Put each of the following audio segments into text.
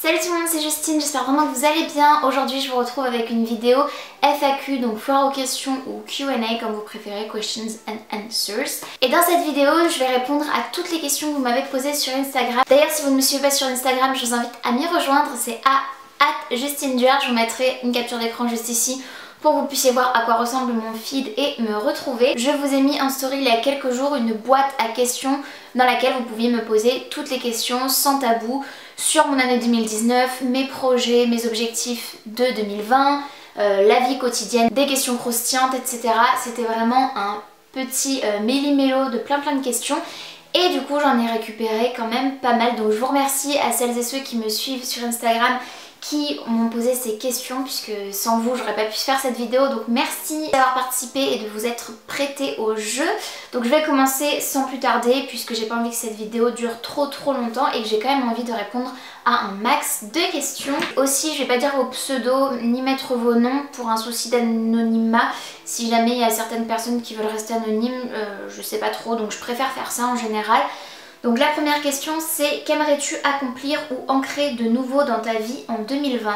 Salut tout le monde, c'est Justine, j'espère vraiment que vous allez bien. Aujourd'hui je vous retrouve avec une vidéo FAQ, donc foire aux questions ou Q&A comme vous préférez, Questions and Answers. Et dans cette vidéo je vais répondre à toutes les questions que vous m'avez posées sur Instagram. D'ailleurs si vous ne me suivez pas sur Instagram, je vous invite à m'y rejoindre, c'est @JustineDuer. Je vous mettrai une capture d'écran juste ici pour que vous puissiez voir à quoi ressemble mon feed et me retrouver. Je vous ai mis en story il y a quelques jours une boîte à questions dans laquelle vous pouviez me poser toutes les questions sans tabou sur mon année 2019, mes projets, mes objectifs de 2020, la vie quotidienne, des questions croustillantes, etc. C'était vraiment un petit méli-mélo de plein de questions. Et du coup j'en ai récupéré quand même pas mal. Donc je vous remercie à celles et ceux qui me suivent sur Instagram qui m'ont posé ces questions, puisque sans vous j'aurais pas pu faire cette vidéo, donc merci d'avoir participé et de vous être prêté au jeu. Donc je vais commencer sans plus tarder puisque j'ai pas envie que cette vidéo dure trop longtemps et que j'ai quand même envie de répondre à un max de questions. Aussi je vais pas dire vos pseudos ni mettre vos noms pour un souci d'anonymat. Si jamais il y a certaines personnes qui veulent rester anonymes, je sais pas trop, donc je préfère faire ça en général. Donc la première question c'est: qu'aimerais-tu accomplir ou ancrer de nouveau dans ta vie en 2020?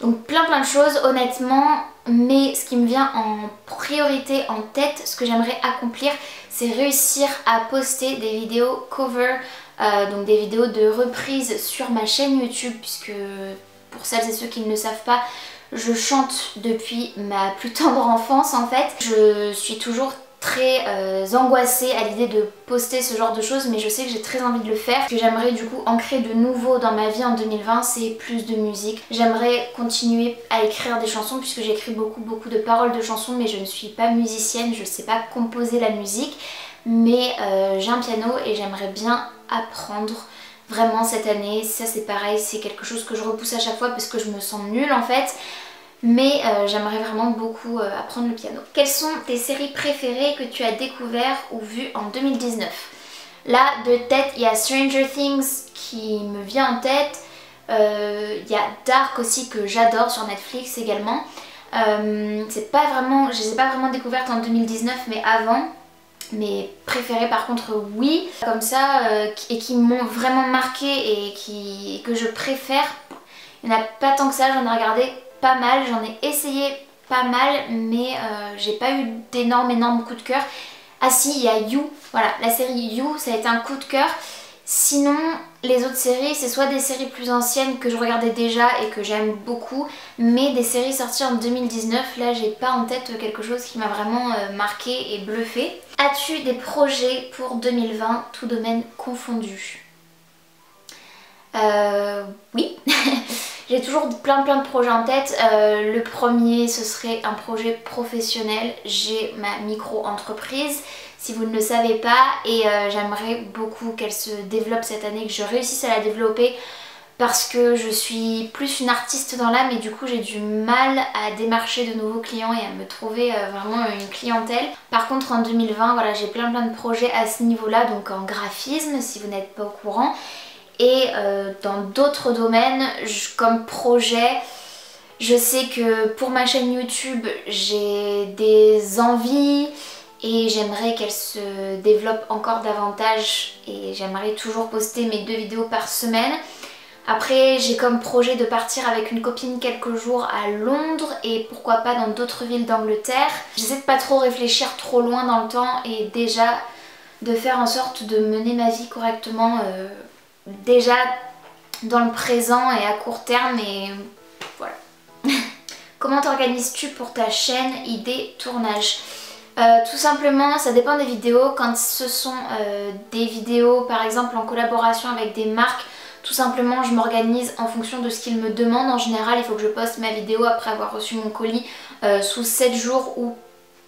Donc plein de choses honnêtement, mais ce qui me vient en priorité en tête, ce que j'aimerais accomplir, c'est réussir à poster des vidéos cover, donc des vidéos de reprise sur ma chaîne YouTube, puisque pour celles et ceux qui ne le savent pas, je chante depuis ma plus tendre enfance en fait. Je suis toujours très angoissée à l'idée de poster ce genre de choses, mais je sais que j'ai très envie de le faire. Ce que j'aimerais du coup ancrer de nouveau dans ma vie en 2020, c'est plus de musique. J'aimerais continuer à écrire des chansons puisque j'écris beaucoup de paroles de chansons, mais je ne suis pas musicienne, je ne sais pas composer la musique, mais j'ai un piano et j'aimerais bien apprendre vraiment cette année. Ça c'est pareil, c'est quelque chose que je repousse à chaque fois parce que je me sens nulle en fait. Mais j'aimerais vraiment beaucoup apprendre le piano. Quelles sont tes séries préférées que tu as découvertes ou vues en 2019? Là, de tête, il y a Stranger Things qui me vient en tête. Il y a Dark aussi que j'adore sur Netflix également. C'est pas vraiment, je les ai pas vraiment découvertes en 2019 mais avant. Mes préférées par contre oui, comme ça, et qui m'ont vraiment marqué et que je préfère. Il n'y en a pas tant que ça, j'en ai regardé pas mal, j'en ai essayé pas mal, mais j'ai pas eu d'énormes coups de cœur. Ah si, il y a You, voilà, la série You, ça a été un coup de cœur. Sinon, les autres séries, c'est soit des séries plus anciennes que je regardais déjà et que j'aime beaucoup, mais des séries sorties en 2019, là j'ai pas en tête quelque chose qui m'a vraiment marqué et bluffé. As-tu des projets pour 2020, tout domaine confondu? Oui. J'ai toujours plein de projets en tête. Le premier, ce serait un projet professionnel. J'ai ma micro-entreprise, si vous ne le savez pas, et j'aimerais beaucoup qu'elle se développe cette année, que je réussisse à la développer, parce que je suis plus une artiste dans l'âme et du coup j'ai du mal à démarcher de nouveaux clients et à me trouver vraiment une clientèle. Par contre en 2020, voilà, j'ai plein de projets à ce niveau-là, donc en graphisme, si vous n'êtes pas au courant. Et dans d'autres domaines, comme projet, je sais que pour ma chaîne YouTube, j'ai des envies et j'aimerais qu'elle se développe encore davantage et j'aimerais toujours poster mes 2 vidéos par semaine. Après, j'ai comme projet de partir avec une copine quelques jours à Londres et pourquoi pas dans d'autres villes d'Angleterre. J'essaie de pas trop réfléchir trop loin dans le temps et déjà de faire en sorte de mener ma vie correctement déjà dans le présent et à court terme, et voilà. Comment t'organises-tu pour ta chaîne, idée, tournage? Tout simplement, ça dépend des vidéos. Quand ce sont des vidéos par exemple en collaboration avec des marques, tout simplement je m'organise en fonction de ce qu'ils me demandent. En général il faut que je poste ma vidéo après avoir reçu mon colis sous 7 jours ou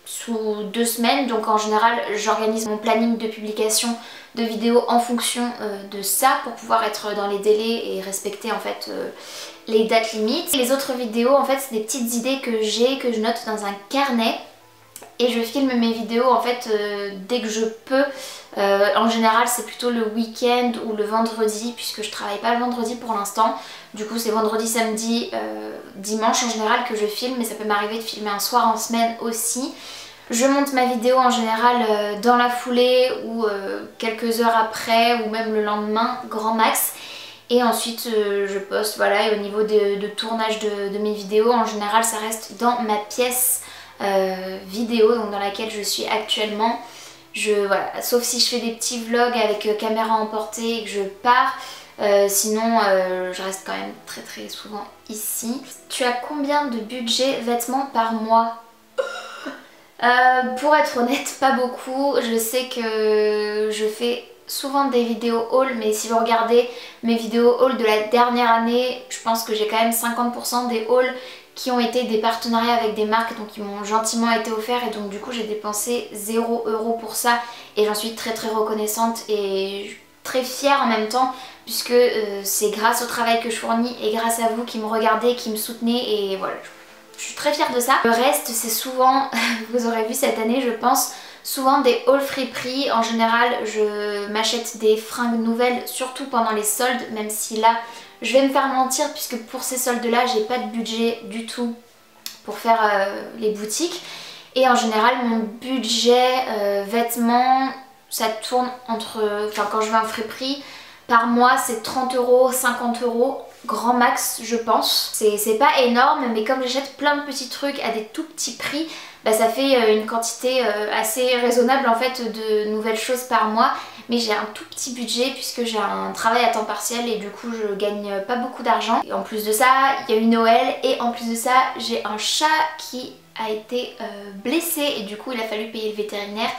sous 2 semaines, donc en général j'organise mon planning de publication de vidéos en fonction de ça pour pouvoir être dans les délais et respecter en fait les dates limites. Les autres vidéos en fait c'est des petites idées que j'ai, que je note dans un carnet et je filme mes vidéos en fait dès que je peux. En général c'est plutôt le week-end ou le vendredi puisque je travaille pas le vendredi pour l'instant. Du coup c'est vendredi, samedi, dimanche en général que je filme, mais ça peut m'arriver de filmer un soir en semaine aussi. Je monte ma vidéo en général dans la foulée ou quelques heures après ou même le lendemain, grand max. Et ensuite je poste, voilà, et au niveau de tournage de mes vidéos, en général ça reste dans ma pièce vidéo, donc dans laquelle je suis actuellement. Voilà, sauf si je fais des petits vlogs avec caméra emportée et que je pars. Sinon je reste quand même très souvent ici. Tu as combien de budget vêtements par mois? Pour être honnête, pas beaucoup. Je sais que je fais souvent des vidéos haul, mais si vous regardez mes vidéos haul de la dernière année, je pense que j'ai quand même 50% des hauls qui ont été des partenariats avec des marques, donc qui m'ont gentiment été offerts, et donc du coup j'ai dépensé 0 € pour ça et j'en suis très reconnaissante et très fière en même temps, puisque c'est grâce au travail que je fournis et grâce à vous qui me regardez, qui me soutenez, et voilà, je suis très fière de ça. Le reste c'est souvent, vous aurez vu cette année je pense, souvent des haul friperies. En général je m'achète des fringues nouvelles, surtout pendant les soldes, même si là je vais me faire mentir puisque pour ces soldes là j'ai pas de budget du tout pour faire les boutiques. Et en général mon budget vêtements ça tourne entre, enfin quand je vais en friperie par mois c'est 30 €, 50 € grand max je pense. C'est pas énorme, mais comme j'achète plein de petits trucs à des tout petits prix, bah ça fait une quantité assez raisonnable en fait de nouvelles choses par mois. Mais j'ai un tout petit budget puisque j'ai un travail à temps partiel et du coup je gagne pas beaucoup d'argent. Et en plus de ça, il y a eu Noël et en plus de ça, j'ai un chat qui a été blessé et du coup il a fallu payer le vétérinaire.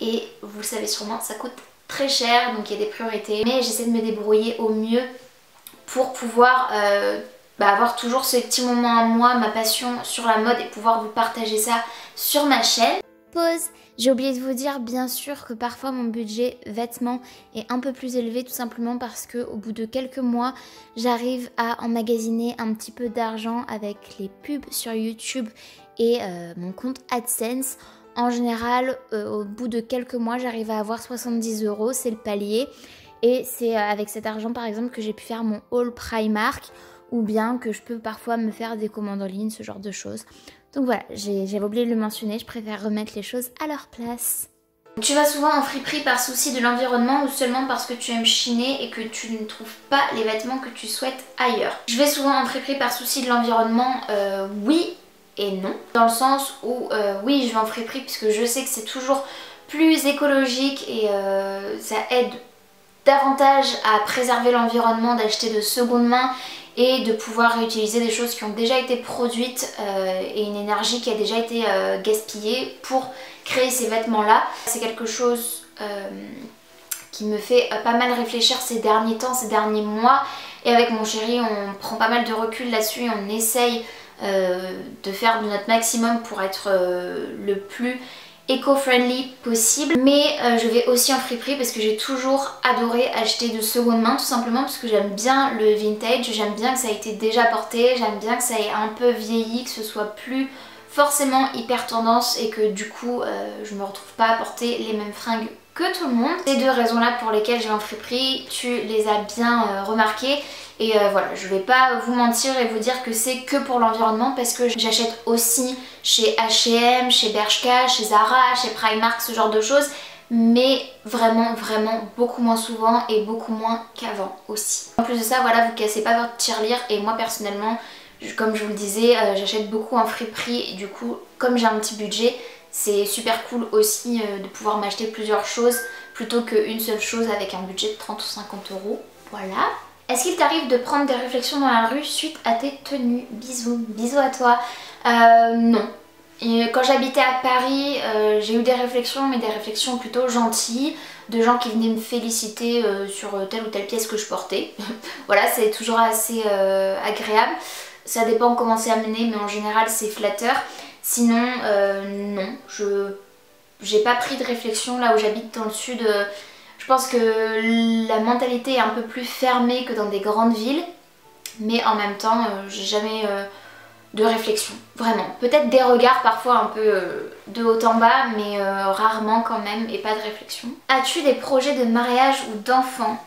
Et vous le savez sûrement, ça coûte très cher, donc il y a des priorités. Mais j'essaie de me débrouiller au mieux pour pouvoir avoir toujours ces petits moments à moi, ma passion sur la mode, et pouvoir vous partager ça sur ma chaîne. Pause. J'ai oublié de vous dire bien sûr que parfois mon budget vêtements est un peu plus élevé, tout simplement parce que au bout de quelques mois j'arrive à emmagasiner un petit peu d'argent avec les pubs sur YouTube et mon compte AdSense. En général au bout de quelques mois j'arrive à avoir 70 €, c'est le palier, et c'est avec cet argent par exemple que j'ai pu faire mon haul Primark, ou bien que je peux parfois me faire des commandes en ligne, ce genre de choses. Donc voilà, j'avais oublié de le mentionner, je préfère remettre les choses à leur place. Tu vas souvent en friperie par souci de l'environnement ou seulement parce que tu aimes chiner et que tu ne trouves pas les vêtements que tu souhaites ailleurs? Je vais souvent en friperie par souci de l'environnement, oui et non. Dans le sens où oui, je vais en friperie puisque je sais que c'est toujours plus écologique et ça aide davantage à préserver l'environnement d'acheter de seconde main et de pouvoir réutiliser des choses qui ont déjà été produites et une énergie qui a déjà été gaspillée pour créer ces vêtements là. C'est quelque chose qui me fait pas mal réfléchir ces derniers temps, ces derniers mois, et avec mon chéri on prend pas mal de recul là-dessus et on essaye de faire de notre maximum pour être le plus éco-friendly possible. Mais je vais aussi en friperie parce que j'ai toujours adoré acheter de seconde main, tout simplement parce que j'aime bien le vintage, j'aime bien que ça ait été déjà porté, j'aime bien que ça ait un peu vieilli, que ce soit plus forcément hyper tendance et que du coup je me retrouve pas à porter les mêmes fringues que tout le monde. Ces deux raisons là pour lesquelles je vais en friperie, tu les as bien remarquées. Et voilà, je vais pas vous mentir et vous dire que c'est que pour l'environnement, parce que j'achète aussi chez H&M, chez Bershka, chez Zara, chez Primark, ce genre de choses, mais vraiment beaucoup moins souvent et beaucoup moins qu'avant aussi. En plus de ça, voilà, vous cassez pas votre tirelire, et moi personnellement, comme je vous le disais, j'achète beaucoup en friperie et du coup, comme j'ai un petit budget, c'est super cool aussi de pouvoir m'acheter plusieurs choses plutôt qu'une seule chose avec un budget de 30 ou 50 €. Voilà. Est-ce qu'il t'arrive de prendre des réflexions dans la rue suite à tes tenues? Bisous, bisous à toi. Non. Et quand j'habitais à Paris, j'ai eu des réflexions, mais des réflexions plutôt gentilles, de gens qui venaient me féliciter sur telle ou telle pièce que je portais. Voilà, c'est toujours assez agréable. Ça dépend comment c'est amené, mais en général c'est flatteur. Sinon, non, j'ai pas pris de réflexion là où j'habite dans le sud. Je pense que la mentalité est un peu plus fermée que dans des grandes villes, mais en même temps j'ai jamais de réflexion, vraiment. Peut-être des regards parfois un peu de haut en bas, mais rarement quand même, et pas de réflexion. As-tu des projets de mariage ou d'enfant?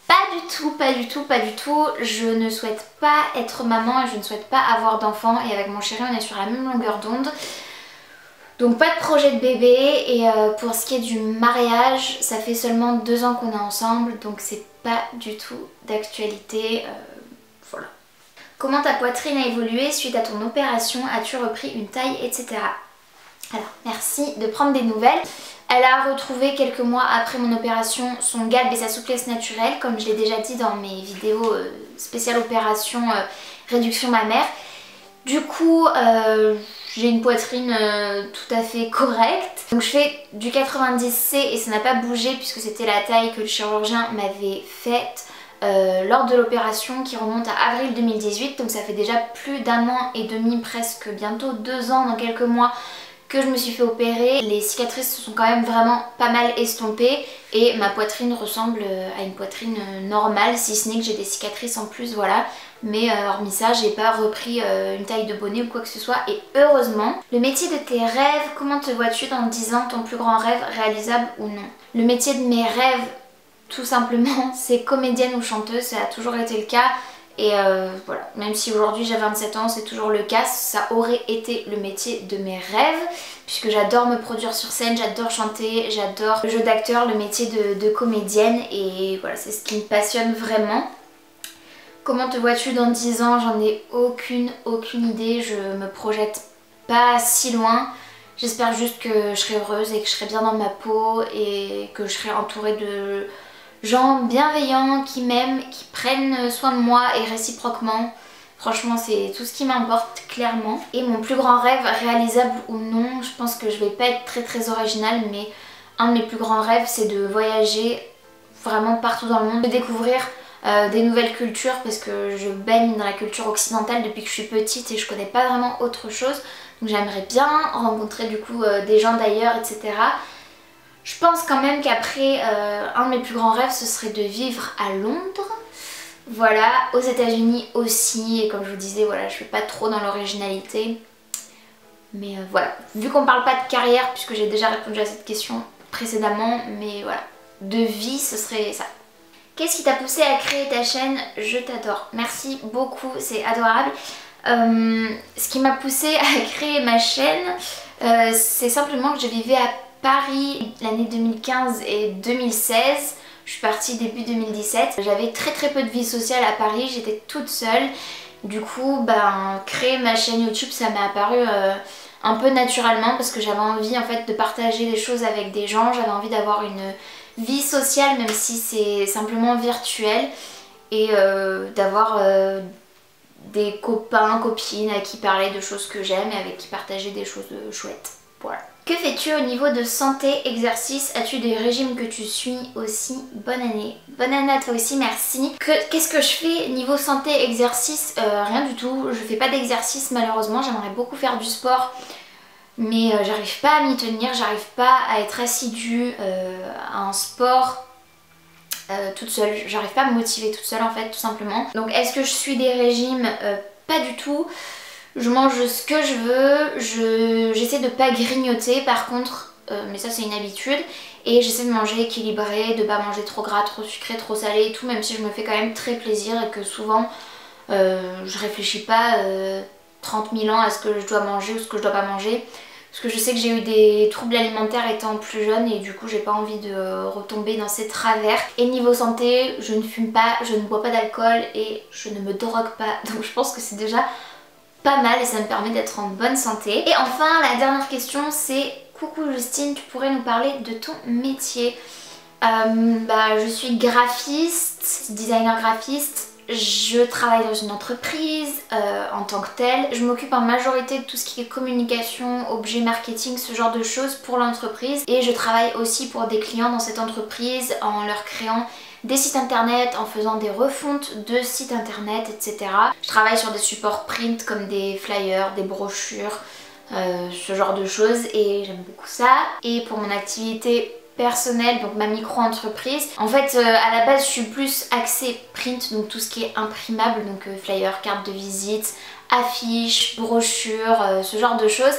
Pas du tout, pas du tout, pas du tout. Je ne souhaite pas être maman et je ne souhaite pas avoir d'enfant, et avec mon chéri on est sur la même longueur d'onde. Donc pas de projet de bébé. Et pour ce qui est du mariage, ça fait seulement 2 ans qu'on est ensemble, donc c'est pas du tout d'actualité. Voilà. Comment ta poitrine a évolué suite à ton opération? As-tu repris une taille, etc. Alors, merci de prendre des nouvelles. Elle a retrouvé quelques mois après mon opération son galbe et sa souplesse naturelle, comme je l'ai déjà dit dans mes vidéos spéciales opération réduction mammaire. Du coup, j'ai une poitrine tout à fait correcte. Donc je fais du 90C et ça n'a pas bougé puisque c'était la taille que le chirurgien m'avait faite lors de l'opération qui remonte à avril 2018. Donc ça fait déjà plus d'1 an et demi, presque bientôt 2 ans dans quelques mois que je me suis fait opérer. Les cicatrices se sont quand même vraiment pas mal estompées et ma poitrine ressemble à une poitrine normale, si ce n'est que j'ai des cicatrices en plus, voilà. Mais hormis ça, j'ai pas repris une taille de bonnet ou quoi que ce soit, et heureusement. Le métier de tes rêves, comment te vois-tu dans 10 ans? Ton plus grand rêve, réalisable ou non? Le métier de mes rêves, tout simplement, c'est comédienne ou chanteuse, ça a toujours été le cas. Et voilà, même si aujourd'hui j'ai 27 ans, c'est toujours le cas, ça aurait été le métier de mes rêves, puisque j'adore me produire sur scène, j'adore chanter, j'adore le jeu d'acteur, le métier de comédienne, et voilà, c'est ce qui me passionne vraiment. Comment te vois-tu dans 10 ans? J'en ai aucune idée, je me projette pas si loin. J'espère juste que je serai heureuse et que je serai bien dans ma peau et que je serai entourée de gens bienveillants qui m'aiment, qui prennent soin de moi et réciproquement. Franchement, c'est tout ce qui m'importe clairement. Et mon plus grand rêve, réalisable ou non, je pense que je vais pas être très originale, mais un de mes plus grands rêves, c'est de voyager vraiment partout dans le monde, de découvrir des nouvelles cultures, parce que je baigne dans la culture occidentale depuis que je suis petite et je connais pas vraiment autre chose. Donc j'aimerais bien rencontrer du coup des gens d'ailleurs, etc. Je pense quand même qu'après, un de mes plus grands rêves, ce serait de vivre à Londres. Voilà, aux États-Unis aussi, et comme je vous disais, voilà, je suis pas trop dans l'originalité. Mais voilà, vu qu'on parle pas de carrière, puisque j'ai déjà répondu à cette question précédemment, mais voilà, de vie, ce serait ça. Qu'est-ce qui t'a poussé à créer ta chaîne? Je t'adore. Merci beaucoup, c'est adorable. Ce qui m'a poussé à créer ma chaîne, c'est simplement que je vivais à Paris l'année 2015 et 2016. Je suis partie début 2017. J'avais très peu de vie sociale à Paris, j'étais toute seule. Du coup, créer ma chaîne YouTube, ça m'est apparu un peu naturellement parce que j'avais envie en fait de partager des choses avec des gens. J'avais envie d'avoir une vie sociale, même si c'est simplement virtuel, et d'avoir des copains, copines à qui parler de choses que j'aime et avec qui partager des choses chouettes. Voilà. Que fais-tu au niveau de santé, exercice? As-tu des régimes que tu suis aussi? Bonne année. Bonne année à toi aussi, merci. Qu'est-ce que je fais niveau santé, exercice? Rien du tout. Je fais pas d'exercice malheureusement. J'aimerais beaucoup faire du sport, mais j'arrive pas à m'y tenir. J'arrive pas à être assidue à un sport toute seule. J'arrive pas à me motiver toute seule en fait, tout simplement. Donc est-ce que je suis des régimes? Pas du tout. Je mange ce que je veux, j'essaie de pas grignoter par contre, mais ça c'est une habitude, et j'essaie de manger équilibré, de pas manger trop gras, trop sucré, trop salé et tout, même si je me fais quand même très plaisir et que souvent je réfléchis pas 30 000 ans à ce que je dois manger ou ce que je dois pas manger, parce que je sais que j'ai eu des troubles alimentaires étant plus jeune et du coup j'ai pas envie de retomber dans ces travers. Et niveau santé, je ne fume pas, je ne bois pas d'alcool et je ne me drogue pas, donc je pense que c'est déjà pas mal et ça me permet d'être en bonne santé. Et enfin la dernière question, c'est coucou Justine, tu pourrais nous parler de ton métier? Je suis graphiste, designer graphiste. Je travaille dans une entreprise en tant que telle. Je m'occupe en majorité de tout ce qui est communication, objet marketing, ce genre de choses pour l'entreprise. Et je travaille aussi pour des clients dans cette entreprise en leur créant des sites internet, en faisant des refontes de sites internet, etc. Je travaille sur des supports print comme des flyers, des brochures, ce genre de choses, et j'aime beaucoup ça. Et pour mon activité personnelle, donc ma micro-entreprise, en fait à la base je suis plus axée print, donc tout ce qui est imprimable, donc flyers, cartes de visite, affiches, brochures, ce genre de choses.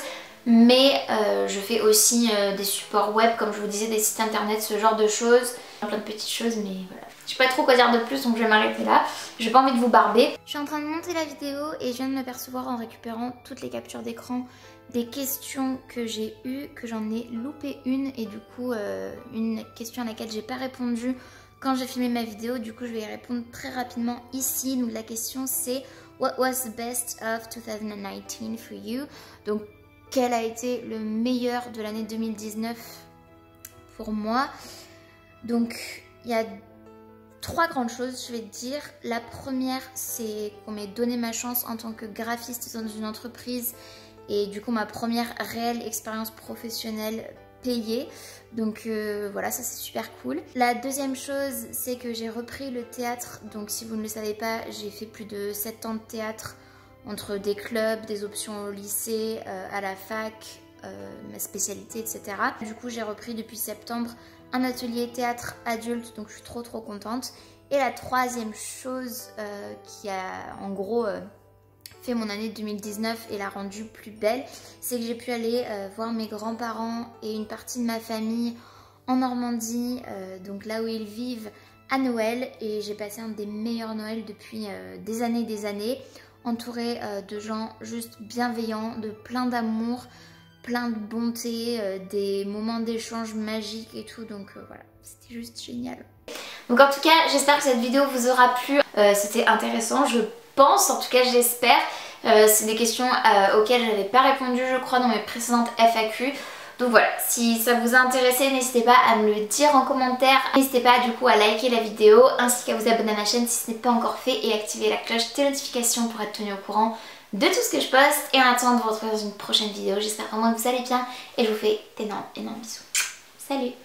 Mais je fais aussi des supports web, comme je vous disais, des sites internet, ce genre de choses. Plein de petites choses, mais voilà. Je sais pas trop quoi dire de plus, donc je vais m'arrêter là. J'ai pas envie de vous barber. Je suis en train de monter la vidéo et je viens de m'apercevoir en récupérant toutes les captures d'écran des questions que j'ai eues, que j'en ai loupé une, et du coup une question à laquelle j'ai pas répondu quand j'ai filmé ma vidéo. Du coup je vais y répondre très rapidement ici. Donc la question c'est What was the best of 2019 for you? Donc quel a été le meilleur de l'année 2019 pour moi? Donc il y a 3 grandes choses, je vais te dire. La première, c'est qu'on m'ait donné ma chance en tant que graphiste dans une entreprise et du coup ma première réelle expérience professionnelle payée. Donc voilà, ça c'est super cool. La deuxième chose, c'est que j'ai repris le théâtre. Donc si vous ne le savez pas, j'ai fait plus de 7 ans de théâtre entre des clubs, des options au lycée, à la fac, ma spécialité, etc. Du coup j'ai repris depuis septembre un atelier théâtre adulte, donc je suis trop contente. Et la troisième chose qui a en gros fait mon année 2019 et l'a rendue plus belle, c'est que j'ai pu aller voir mes grands-parents et une partie de ma famille en Normandie, donc là où ils vivent, à Noël. Et j'ai passé un des meilleurs Noëls depuis des années, entourée de gens juste bienveillants, de plein d'amour, plein de bonté, des moments d'échange magiques et tout, donc voilà, c'était juste génial. Donc en tout cas, j'espère que cette vidéo vous aura plu, c'était intéressant, je pense, en tout cas j'espère. C'est des questions auxquelles je n'avais pas répondu je crois dans mes précédentes FAQ. Donc voilà, si ça vous a intéressé, n'hésitez pas à me le dire en commentaire. N'hésitez pas du coup à liker la vidéo ainsi qu'à vous abonner à ma chaîne si ce n'est pas encore fait et activer la cloche des notifications pour être tenu au courant de tout ce que je poste. Et en attendant de vous retrouver dans une prochaine vidéo, j'espère vraiment que vous allez bien et je vous fais d'énormes bisous. Salut!